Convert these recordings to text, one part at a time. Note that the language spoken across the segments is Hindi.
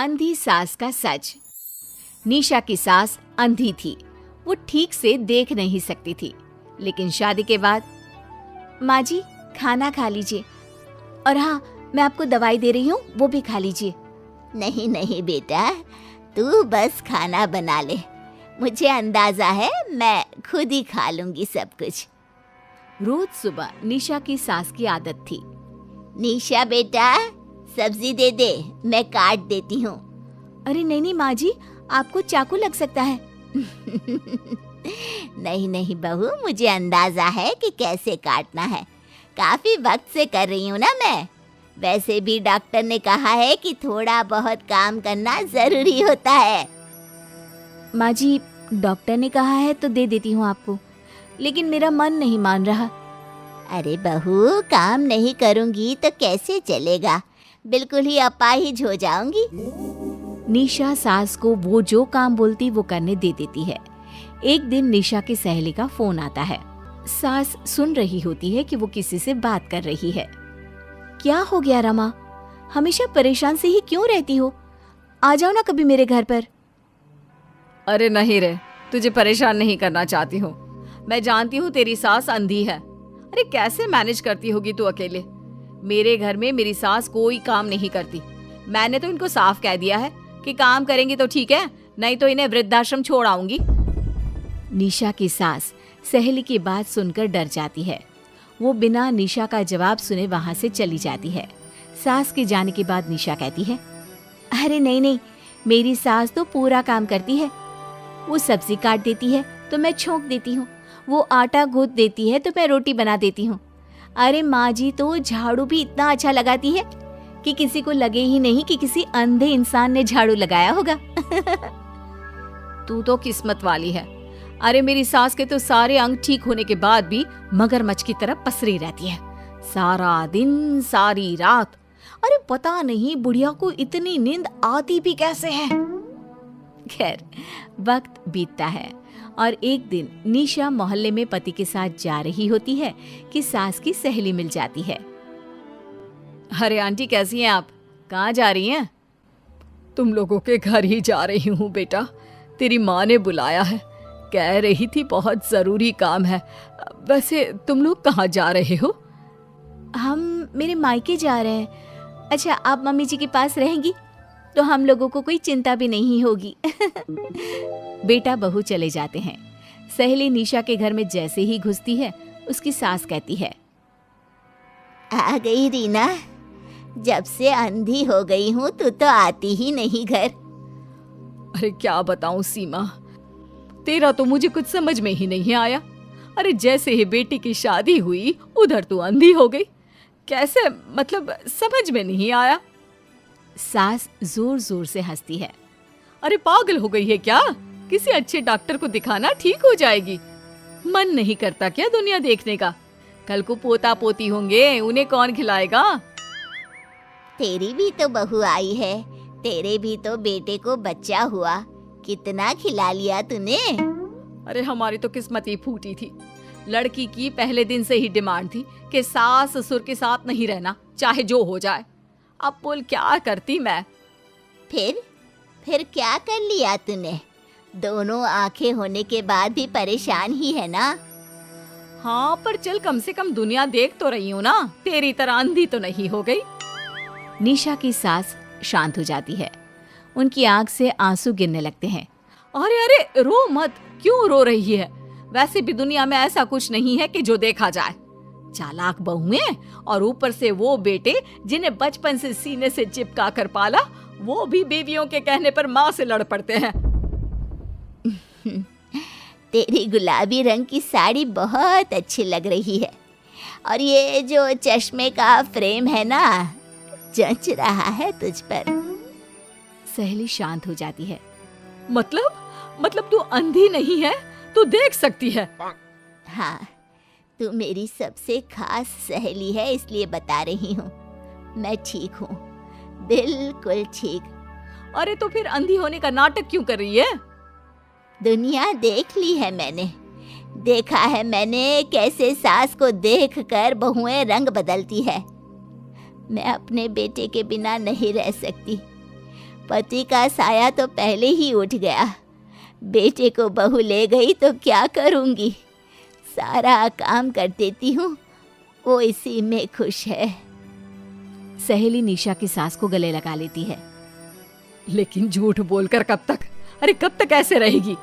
अंधी सास का सच। निशा की सास अंधी थी। वो ठीक से देख नहीं सकती थी, लेकिन शादी के बाद, माँ जी खाना खा लीजिए, और हाँ मैं आपको दवाई दे रही हूँ, वो भी खा लीजिए। नहीं नहीं बेटा, तू बस खाना बना ले, मुझे अंदाजा है मैं खुद ही खा लूंगी सब कुछ। रोज सुबह निशा की सास की आदत थी। निशा बेटा, सब्जी दे दे, मैं काट देती हूँ। अरे नहीं नहीं माँ जी, आपको चाकू लग सकता है। नहीं नहीं बहू, मुझे अंदाजा है कि कैसे काटना है, काफी वक्त से कर रही हूँ ना मैं। वैसे भी डॉक्टर ने कहा है कि थोड़ा बहुत काम करना जरूरी होता है। माँ जी, डॉक्टर ने कहा है तो दे देती हूँ आपको, लेकिन मेरा मन नहीं मान रहा। अरे बहू, काम नहीं करूँगी तो कैसे चलेगा, बिल्कुल ही अपाहिज हो जाऊंगी। निशा सास को वो जो काम बोलती वो करने दे देती है। एक दिन निशा की सहेली का फोन आता है। सास सुन रही होती है कि वो किसी से बात कर रही है। क्या हो गया रमा, हमेशा परेशान से ही क्यों रहती हो? आ जाओ ना कभी मेरे घर पर। अरे नहीं रे, तुझे परेशान नहीं करना चाहती हूँ। मैं जानती हूँ तेरी सास अंधी है। अरे कैसे मैनेज करती होगी तू अकेले? मेरे घर में मेरी सास कोई काम नहीं करती। मैंने तो इनको साफ कह दिया है कि काम करेंगी तो ठीक है, नहीं तो इन्हें वृद्धाश्रम छोड़ आऊंगी। निशा की सास सहेली की बात सुनकर डर जाती है। वो बिना निशा का जवाब सुने वहां से चली जाती है। सास के जाने के बाद निशा कहती है, अरे नहीं नहीं, मेरी सास तो पूरा काम करती है। वो सब्जी काट देती है तो मैं छोंक देती हूँ, वो आटा गूंथ देती है तो मैं रोटी बना देती हूँ। अरे माँ जी तो झाड़ू भी इतना अच्छा लगाती है कि किसी को लगे ही नहीं कि किसी अंधे इंसान ने झाड़ू लगाया होगा। तू तो किस्मत वाली है। अरे मेरी सास के तो सारे अंग ठीक होने के बाद भी मगरमच्छ की तरह पसरी रहती है, सारा दिन सारी रात। अरे पता नहीं बुढ़िया को इतनी नींद आती भी कैसे है। खैर, वक्त बीतता है और एक दिन निशा मोहल्ले में पति के साथ जा रही होती है कि सास की सहेली मिल जाती है। अरे आंटी कैसी हैं आप? कहाँ जा रही हैं? तुम लोगों के घर ही जा रही हूँ बेटा, तेरी माँ ने बुलाया है, कह रही थी बहुत जरूरी काम है। वैसे तुम लोग कहाँ जा रहे हो? हम मेरे मायके जा रहे हैं। अच्छा, आप मम्मी जी के पास रहेंगी तो हम लोगों को कोई चिंता भी नहीं होगी। बेटा बहू चले जाते हैं। सहेली निशा के घर में जैसे ही घुसती है, उसकी सास कहती है, आ गई रीना, जब से अंधी हो गई हूँ तू तो आती ही नहीं घर। अरे क्या बताऊं सीमा, तेरा तो मुझे कुछ समझ में ही नहीं आया। अरे जैसे ही बेटी की शादी हुई उधर तू अंधी हो गई, कैसे? मतलब समझ में नहीं आया। सास जोर जोर से हंसती है। अरे पागल हो गई है क्या? किसी अच्छे डॉक्टर को दिखाना, ठीक हो जाएगी। मन नहीं करता क्या दुनिया देखने का? कल को पोता पोती होंगे, उन्हें कौन खिलाएगा? तेरी भी तो बहू आई है, तेरे भी तो बेटे को बच्चा हुआ, कितना खिला लिया तूने। अरे हमारी तो किस्मत ही फूटी थी। लड़की की पहले दिन से ही डिमांड थी कि सास ससुर के साथ नहीं रहना, चाहे जो हो जाए। अब बोल क्या करती मैं? फिर क्या कर लिया तूने? दोनों आंखें होने के बाद भी परेशान ही है ना? हाँ, पर चल कम से कम दुनिया देख तो रही हूँ ना, तेरी तरह अंधी तो नहीं हो गई। निशा की सास शांत हो जाती है। उनकी आंख से आंसू गिरने लगते हैं। अरे अरे रो मत, क्यों रो रही है? वैसे भी दुनिया में ऐसा कुछ नहीं है कि जो देखा जाए। चालाक बहुएं और ऊपर से वो बेटे जिन्हें बचपन से सीने से चिपका कर पाला, वो भी बीवियों के कहने पर माँ से लड़ पड़ते हैं। तेरी गुलाबी रंग की साड़ी बहुत अच्छी लग रही है, और ये जो चश्मे का फ्रेम है ना, जच रहा है तुझ पर। सहेली शांत हो जाती है। मतलब तू अंधी नहीं है, तू देख सकती है। हाँ, तू मेरी सबसे खास सहेली है, इसलिए बता रही हूँ। मैं ठीक हूँ, बिल्कुल ठीक। अरे तो फिर अंधी होने का नाटक क्यों कर रही है? दुनिया देख ली है मैंने, देखा है मैंने कैसे सास को देखकर बहुएं रंग बदलती है। मैं अपने बेटे के बिना नहीं रह सकती। पति का साया तो पहले ही उठ गया। बेटे को बहू ले गई तो क्या करूँगी? सारा काम कर देती हूँ, वो इसी में खुश है। सहेली निशा की सास को गले लगा लेती है। लेकिन झूठ बोलकर कब तक? अरे कब तक ऐसे रहेगी?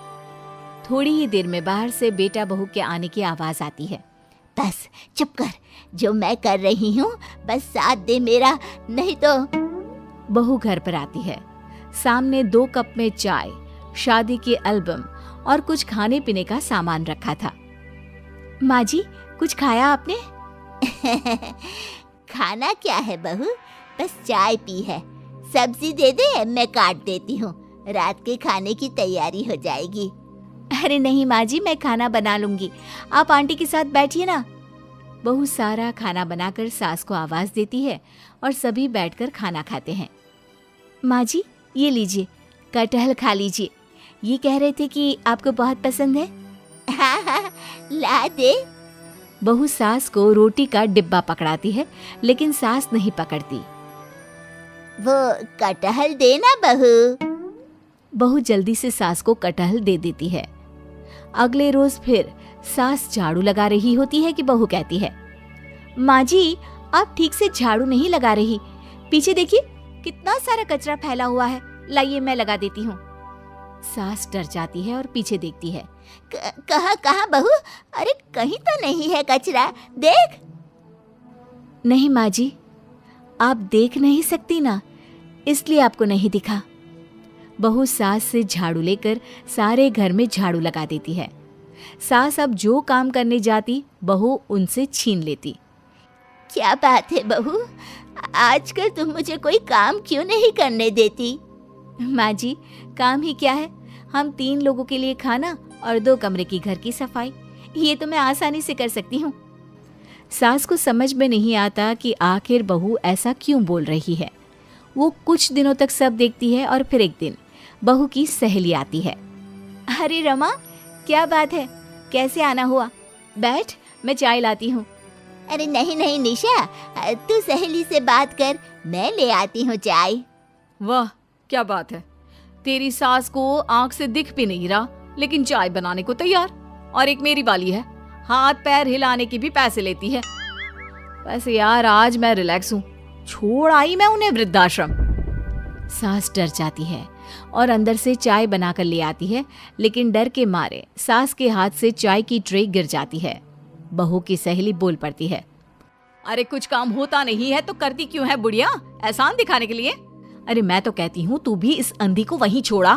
थोड़ी ही देर में बाहर से बेटा बहू के आने की आवाज आती है। बस चुप कर, जो मैं कर रही हूँ बस साथ दे मेरा, नहीं तो। बहू घर पर आती है। सामने 2 कप में चाय, शादी के एल्बम और कुछ खाने पीने का सामान रखा था। माँ जी, कुछ खाया आपने? खाना क्या है बहू, बस चाय पी है। सब्जी दे दे, मैं काट देती हूँ, रात के खाने की तैयारी हो जाएगी। अरे नहीं माँ जी, मैं खाना बना लूंगी, आप आंटी के साथ बैठिए ना। बहू सारा खाना बनाकर सास को आवाज देती है और सभी बैठकर खाना खाते हैं। माँ जी, ये लीजिए, कटहल खा लीजिए, ये कह रहे थे कि आपको बहुत पसंद है। हाँ हाँ, ला दे। बहू सास को रोटी का डिब्बा पकड़ाती है, लेकिन सास नहीं पकड़ती। वो कटहल देना बहू। बहू जल्दी से सास को कटहल दे देती है। अगले रोज फिर सास झाड़ू लगा रही होती है कि बहू कहती है, माँ जी, आप ठीक से झाड़ू नहीं लगा रही, पीछे देखिए कितना सारा कचरा फैला हुआ है, लाइए मैं लगा देती हूँ। सास डर जाती है और पीछे देखती है। कहाँ बहू? अरे कहीं तो नहीं है कचरा, देख। नहीं माँ जी, आप देख नहीं सकती ना, इसलिए आपको नहीं दिखा। बहू सास से झाड़ू लेकर सारे घर में झाड़ू लगा देती है। सास अब जो काम करने जाती, बहू उनसे छीन लेती। क्या बात है बहू, आजकल तुम मुझे कोई काम क्यों नहीं करने देती? माँ जी, काम ही क्या है, हम 3 लोगों के लिए खाना और 2 कमरे की घर की सफाई, ये तो मैं आसानी से कर सकती हूँ। सास को समझ में नहीं आता कि आखिर बहू ऐसा क्यों बोल रही है। वो कुछ दिनों तक सब देखती है और फिर एक दिन बहू की सहेली आती है। अरे रमा, क्या बात है, कैसे आना हुआ? बैठ, मैं चाय लाती हूँ। अरे नहीं नहीं निशा, तू सहेली से बात कर, मैं ले आती हूँ चाय। वाह, क्या बात है, तेरी सास को आंख से दिख भी नहीं रहा, लेकिन चाय बनाने को तैयार। और एक मेरी वाली है, हाथ पैर हिलाने के भी पैसे लेती है। वैसे यार आज मैं रिलैक्स हूँ, छोड़ आई मैं उन्हें वृद्धाश्रम। सास डर जाती है और अंदर से चाय बनाकर ले आती है, लेकिन डर के मारे सास के हाथ से चाय की ट्रे गिर जाती है। बहू की सहेली बोल पड़ती है, अरे कुछ काम होता नहीं है तो करती क्यों है बुढ़िया, एहसान दिखाने के लिए? अरे मैं तो कहती हूँ तू भी इस अंधी को वहीं छोड़ा।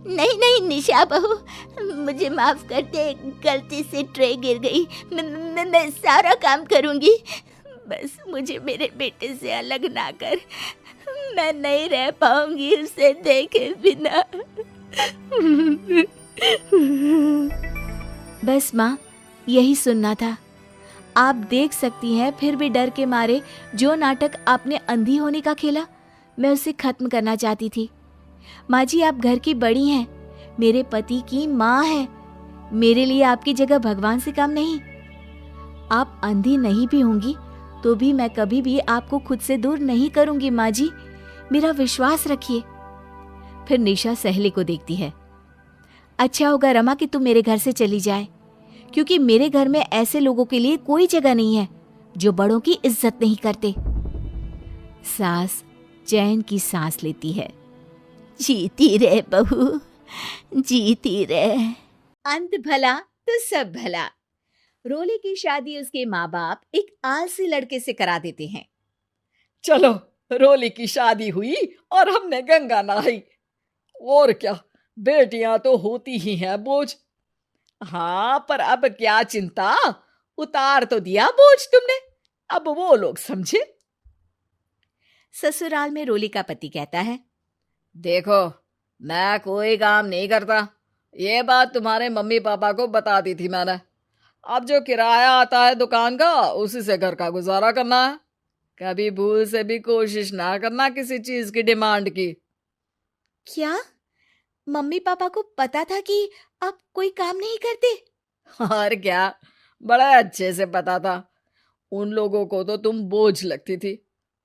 नहीं नहीं निशा बहू, मुझे माफ कर दे, गलती से ट्रे गिर गई, मैं सारा काम करूँगी, बस मुझे मेरे बेटे से अलग ना कर, मैं नहीं रह पाऊंगी उसे देखे बिना। बस माँ, यही सुनना था। आप देख सकती हैं, फिर भी डर के मारे जो नाटक आपने अंधी होने का खेला, मैं उसे खत्म करना चाहती थी। माँ जी, आप घर की बड़ी हैं, मेरे पति की माँ है, मेरे लिए आपकी जगह भगवान से कम नहीं। आप अंधी नहीं भी होंगी तो भी मैं कभी भी आपको खुद से दूर नहीं करूंगी। माँ जी, मेरा विश्वास रखिए। फिर निशा सहेली को देखती है। अच्छा होगा रमा कि तुम मेरे घर से चली जाए, क्योंकि मेरे घर में ऐसे लोगों के लिए कोई जगह नहीं है जो बड़ों की इज्जत नहीं करते। सास चैन की सांस लेती है। जीती रहे बहू, जीती रहे। अंत भला तो सब भला। रोली की शादी उसके माँ बाप एक आलसी लड़के से करा देते हैं। चलो, रोली की शादी हुई और हमने गंगा नहाई, और क्या, बेटियां तो होती ही हैं बोझ। हाँ, पर अब क्या चिंता, उतार तो दिया बोझ तुमने, अब वो लोग समझे। ससुराल में रोली का पति कहता है, देखो, मैं कोई काम नहीं करता, ये बात तुम्हारे मम्मी पापा को बता दी थी मैंने। अब जो किराया आता है दुकान का, उसी से घर का गुजारा करना है। कभी भूल से भी कोशिश ना करना किसी चीज की डिमांड की। क्या मम्मी पापा को पता था कि आप कोई काम नहीं करते? और क्या, बड़ा अच्छे से पता था। उन लोगों को तो तुम बोझ लगती थी,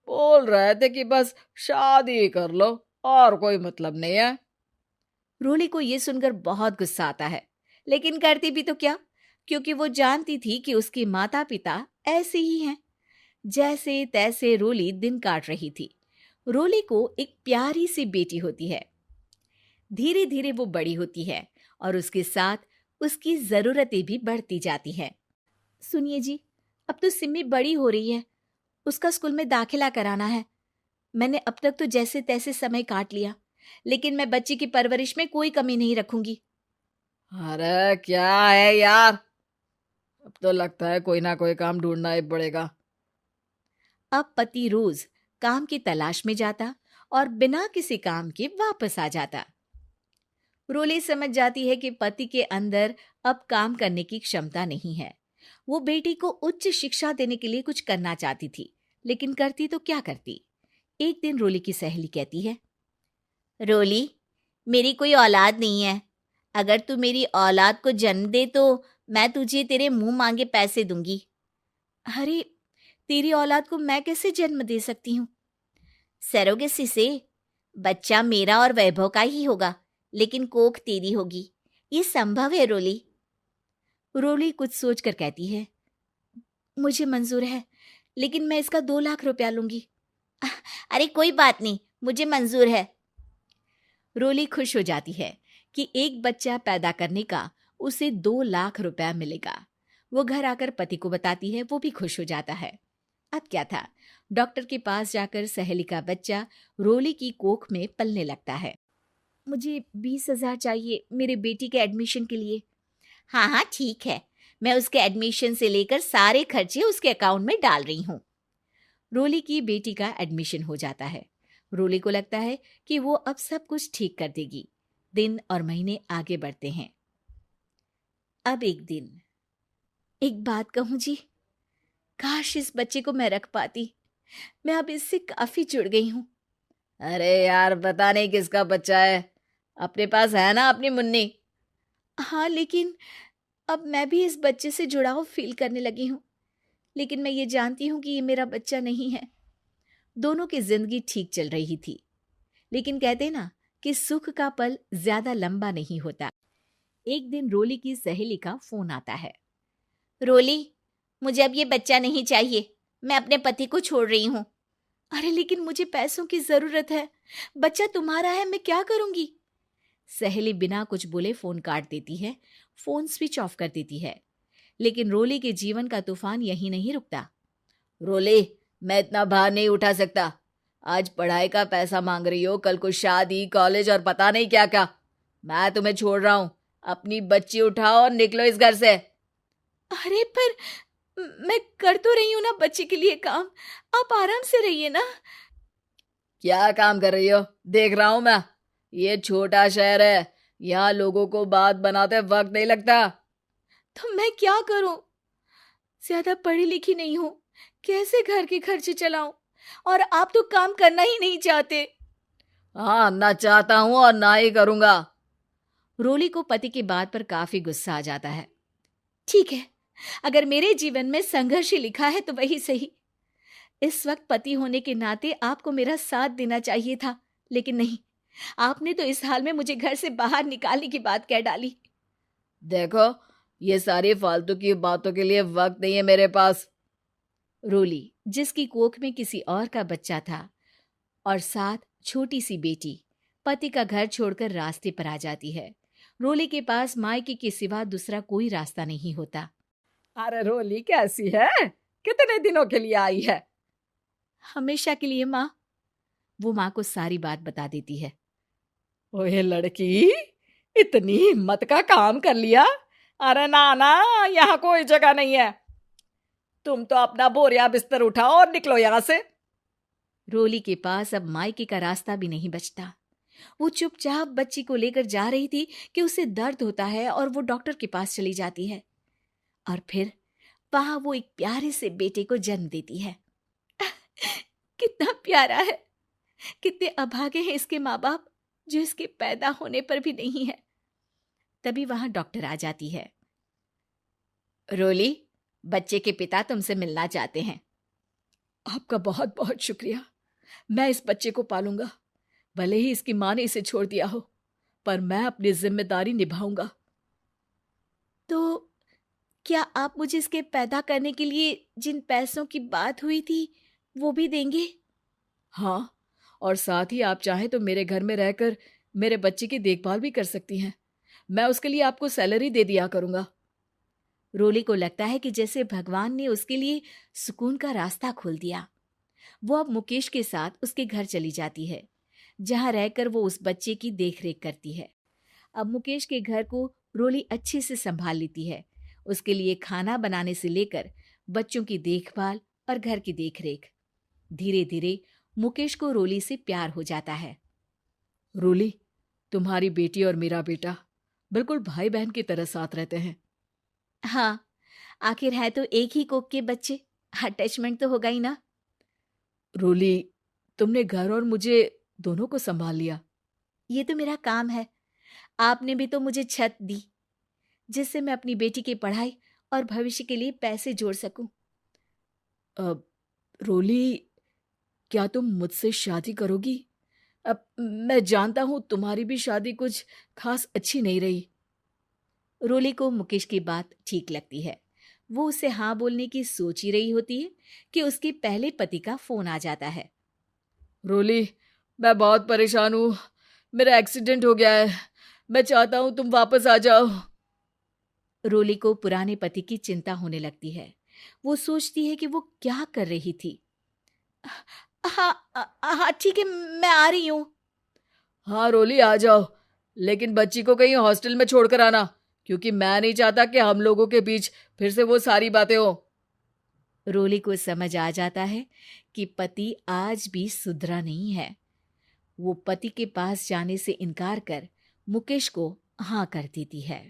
बोल रहे थे कि बस शादी कर लो और कोई मतलब नहीं है। रोली को ये सुनकर बहुत गुस्सा आता है, लेकिन करती भी तो क्या, क्योंकि वो जानती थी कि उसके माता पिता ऐसे ही हैं। जैसे तैसे रोली दिन काट रही थी। रोली को एक प्यारी सी बेटी होती है। धीरे धीरे वो बड़ी होती है और उसके साथ उसकी जरूरतें भी बढ़ती जाती हैं। सुनिए जी, अब तो सिमी बड़ी हो रही है, उसका स्कूल में दाखिला कराना है। मैंने अब तक तो जैसे तैसे समय काट लिया, लेकिन मैं बच्ची की परवरिश में कोई कमी नहीं रखूंगी। अरे क्या है यार, अब तो लगता है कोई ना कोई काम ढूंढना ही पड़ेगा। अब पति रोज काम की तलाश में जाता और बिना किसी काम के वापस आ जाता। रोली समझ जाती है कि पति के अंदर अब काम करने की क्षमता नहीं है। वो बेटी को उच्च शिक्षा देने के लिए कुछ करना चाहती थी, लेकिन करती तो क्या करती। एक दिन रोली की सहेली कहती है, रोली, मेरी कोई औलाद नहीं है। अगर तू मेरी औलाद को जन्म दे तो मैं तुझे तेरे मुंह मांगे पैसे दूंगी। अरे, तेरी औलाद को मैं कैसे जन्म दे सकती हूँ? सरोगेसी से। बच्चा मेरा और वैभव का ही होगा, लेकिन कोख तेरी होगी। ये संभव है रोली। रोली कुछ सोचकर कहती है, मुझे मंजूर है, लेकिन मैं इसका 2 लाख रुपया लूंगी। अरे कोई बात नहीं, मुझे मंजूर है। रोली खुश हो जाती है कि एक बच्चा पैदा करने का उसे 2 लाख रुपया मिलेगा। वो घर आकर पति को बताती है, वो भी खुश हो जाता है। अब क्या था, डॉक्टर के पास जाकर सहेली का बच्चा रोली की कोख में पलने लगता है। मुझे 20,000 चाहिए मेरे बेटी के एडमिशन के लिए। हाँ हाँ ठीक है, मैं उसके एडमिशन से लेकर सारे खर्चे उसके अकाउंट में डाल रही हूँ। रोली की बेटी का एडमिशन हो जाता है। रोली को लगता है कि वो अब सब कुछ ठीक कर देगी। दिन और महीने आगे बढ़ते हैं। अब एक दिन, एक बात कहूं जी, काश इस बच्चे को मैं रख पाती। मैं अब इससे काफी जुड़ गई हूं। अरे यार, पता नहीं किसका बच्चा है, अपने पास है ना अपनी मुन्नी। हाँ, लेकिन अब मैं भी इस बच्चे से जुड़ाव फील करने लगी हूँ। लेकिन मैं ये जानती हूँ कि ये मेरा बच्चा नहीं है। दोनों की जिंदगी ठीक चल रही थी, लेकिन कहते ना कि सुख का पल ज्यादा लंबा नहीं होता। एक दिन रोली की सहेली का फोन आता है। रोली, मुझे अब ये बच्चा नहीं चाहिए, मैं अपने पति को छोड़ रही हूँ। अरे लेकिन मुझे पैसों की जरूरत है, बच्चा तुम्हारा है, मैं क्या करूंगी? सहेली बिना कुछ बोले फोन काट देती है, फोन स्विच ऑफ कर देती है। लेकिन रोली के जीवन का तूफान यहीं नहीं रुकता। रोली, मैं इतना भार नहीं उठा सकता। आज पढ़ाई का पैसा मांग रही हो, कल को शादी, कॉलेज और पता नहीं क्या क्या। मैं तुम्हें छोड़ रहा हूँ, अपनी बच्ची उठाओ और निकलो इस घर से। अरे पर मैं कर तो रही हूं ना बच्चे के लिए काम, आप आराम से रहिए ना। क्या काम कर रही हो? देख रहा हूं मैं। ये छोटा शहर है, यहाँ लोगों को बात बनाते वक्त नहीं लगता। तो मैं क्या करूं? ज्यादा पढ़ी लिखी नहीं हूं, कैसे घर के खर्चे चलाऊं? और आप तो काम करना ही नहीं चाहते। हाँ, ना चाहता हूं और ना ही करूंगा। रोली को पति की बात पर काफी गुस्सा आ जाता है। ठीक है, अगर मेरे जीवन में संघर्ष ही लिखा है तो वही सही। इस वक्त पति होने के नाते आपको मेरा साथ देना चाहिए था, लेकिन नहीं, आपने तो इस हाल में मुझे घर से बाहर निकालने की बात कह डाली। देखो, ये सारी फालतू की बातों के लिए वक्त नहीं है मेरे पास। रोली, जिसकी कोख में किसी और का बच्चा था और साथ छोटी सी बेटी, पति का घर छोड़कर रास्ते पर आ जाती है। रोली के पास मायके के सिवा दूसरा कोई रास्ता नहीं होता। अरे रोली, कैसी है? कितने दिनों के लिए आई है? हमेशा के लिए माँ। वो माँ को सारी बात बता देती है। ओए लड़की, इतनी हिम्मत का काम कर लिया। अरे ना ना, यहाँ कोई जगह नहीं है। तुम तो अपना बोरिया बिस्तर उठाओ और निकलो यहाँ से। रोली के पास अब मायके का रास्ता भी नहीं बचता। वो चुपचाप बच्ची को लेकर जा रही थी कि उसे दर्द होता है और वो डॉक्टर के पास चली जाती है। और फिर वहां वो एक प्यारे से बेटे को जन्म देती है। कितना प्यारा है, कितने अभागे हैं इसके माँ बाप जो इसके पैदा होने पर भी नहीं है। तभी वहां डॉक्टर आ जाती है। रोली, बच्चे के पिता तुमसे मिलना चाहते हैं। आपका बहुत बहुत शुक्रिया, मैं इस बच्चे को पालूंगा। भले ही इसकी माँ ने इसे छोड़ दिया हो, पर मैं अपनी जिम्मेदारी निभाऊंगा। तो क्या आप मुझे इसके पैदा करने के लिए जिन पैसों की बात हुई थी वो भी देंगे? हाँ, और साथ ही आप चाहें तो मेरे घर में रहकर मेरे बच्चे की देखभाल भी कर सकती हैं। मैं उसके लिए आपको सैलरी दे दिया करूंगा। रोली को लगता है कि जैसे भगवान ने उसके लिए सुकून का रास्ता खोल दिया। वो अब मुकेश के साथ उसके घर चली जाती है, जहां रहकर वो उस बच्चे की देखरेख करती है। अब मुकेश के घर को रोली अच्छे से संभाल लेती है। उसके लिए खाना बनाने से लेकर बच्चों की देखभाल और घर की देखरेख। धीरे धीरे मुकेश को रोली से प्यार हो जाता है। रोली, तुम्हारी बेटी और मेरा बेटा बिल्कुल भाई बहन की तरह साथ रहते हैं। हाँ, आखिर है तो एक ही कोख के बच्चे, अटैचमेंट तो होगा ही ना। रोली, तुमने घर और मुझे दोनों को संभाल लिया। ये तो मेरा काम है। आपने भी तो मुझे छत दी, जिससे मैं अपनी बेटी की पढ़ाई और भविष्य के लिए पैसे जोड़ सकूं। अब रोली, क्या तुम मुझसे शादी करोगी? अब मैं जानता हूं तुम्हारी भी शादी कुछ खास अच्छी नहीं रही। रोली को मुकेश की बात ठीक लगती है। वो उसे हाँ बोलने की सोच ही रही होती है कि उसके पहले पति का फोन आ जाता है। रोली, मैं बहुत परेशान हूं। मेरा एक्सीडेंट हो गया है। मैं चाहता हूं तुम वापस आ जाओ। रोली को पुराने पति की चिंता होने लगती है। वो सोचती है कि वो क्या कर रही थी। हाँ हाँ, ठीक है, मैं आ रही हूँ। हाँ रोली, आ जाओ, लेकिन बच्ची को कहीं हॉस्टल में छोड़कर आना, क्योंकि मैं नहीं चाहता कि हम लोगों के बीच फिर से वो सारी बातें हो। रोली को समझ आ जाता है कि पति आज भी सुधरा नहीं है। वो पति के पास जाने से इनकार कर मुकेश को हाँ कर देती है।